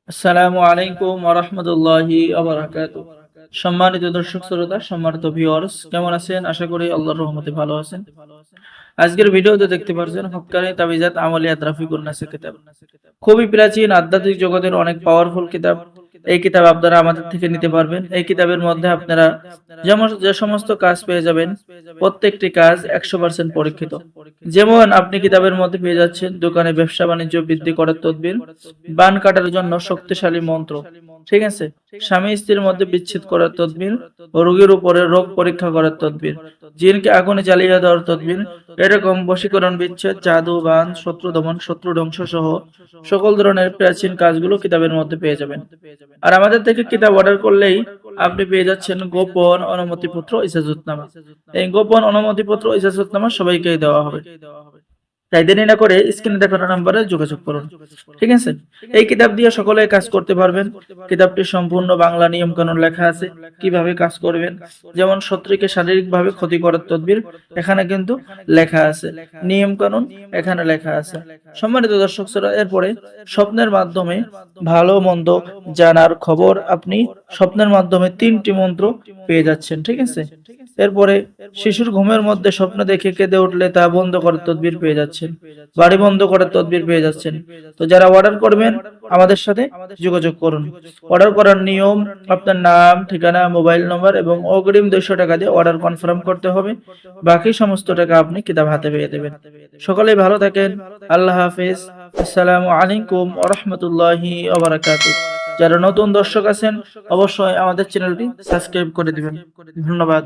আসসালামু আলাইকুম ওয়া রাহমাতুল্লাহি ওয়া বারাকাতুহু। সম্মানিত দর্শক শ্রোতা, সম্মানিত ভিউয়ার্স, কেমন আছেন? আশা করি আল্লাহর রহমতে ভালো আছেন। আজকের ভিডিওতে দেখতে পাচ্ছেন হক্কানি তাবিজাত আমালিয়াত রাফিকুন নাসের কিতাব। খুবই প্রাচীন আধ্যাত্মিক জগতের অনেক পাওয়ারফুল কিতাব। এই কিতাব আপনারা আমাদের থেকে নিতে পারবেন। এই কিতাবের মধ্যে আপনারা যেমন যে সমস্ত কাজ পেয়ে যাবেন, প্রত্যেকটি কাজ 100% পরীক্ষিত। যেমন আপনি কিতাবের মধ্যে পেয়ে যাচ্ছেন দোকানে ব্যবসা বাণিজ্য বৃদ্ধি করার তদবির, বান কাটার জন্য শক্তিশালী মন্ত্র, ঠিক আছে, স্বামী স্ত্রীর মধ্যে বিচ্ছেদ করার তদবির, রোগীর উপরে রোগ পরীক্ষা করার তদবির, জিনকে আগুনে জ্বালিয়ে দেওয়ার তদবির, এরকম বশীকরণ, বিচ্ছেদ, জাদু, বান, শত্রু দমন, শত্রু ধ্বংস সহ সকল ধরনের প্রাচীন কাজগুলো কিতাবের মধ্যে পেয়ে যাবেন। আর আমাদের থেকে কিতাব অর্ডার করলেই আপনি পেয়ে যাচ্ছেন গোপন অনুমতিপত্র ইজাজতনামা। এই গোপন অনুমতিপত্র ইজাজতনামা সবাইকেই দেওয়া হবে। তাই দেরি না করে স্ক্রিনে দেখানো নম্বরে যোগাযোগ করুন, ঠিক আছে। এই কিতাব দিয়ে সকলে কাজ করতে পারবেন। কিতাবটি সম্পূর্ণ বাংলা নিয়ম কানুন লেখা আছে, কিভাবে কাজ করবেন। যেমন শত্রুকে শারীরিকভাবে ক্ষতি করার তদবির এখানে কিন্তু লেখা আছে, নিয়ম কানুন এখানে লেখা আছে। সম্মানিত দর্শক শ্রোতা, এরপরে স্বপ্নের মাধ্যমে ভালো মন্দ জানার খবর আপনি স্বপ্নের মাধ্যমে 3টি মন্ত্র পেয়ে যাচ্ছেন, ঠিক আছে। এরপরে শিশুর ঘুমের মধ্যে স্বপ্ন দেখে কেঁদে উঠলে তা বন্ধ করার তদবির পেয়ে যাচ্ছেন, বাড়ি বন্ধ করার তদবির পেয়ে যাচ্ছেন। তো যারা অর্ডার করবেন আমাদের সাথে যোগাযোগ করুন। অর্ডার করার নিয়ম: আপনার নাম, ঠিকানা, মোবাইল নম্বর এবং অগ্রিম 200 টাকা দিয়ে অর্ডার কনফার্ম করতে হবে। বাকি সমস্ত টাকা আপনি কিতাব হাতে পেয়ে দেবেন। সকলেই ভালো থাকেন। আল্লাহ হাফেজ। আসসালামু আলাইকুম ওয়া রাহমাতুল্লাহি ওয়া বারাকাতুহু। যারা নতুন দর্শক আছেন অবশ্যই আমাদের চ্যানেলটি সাবস্ক্রাইব করে দিবেন। ধন্যবাদ।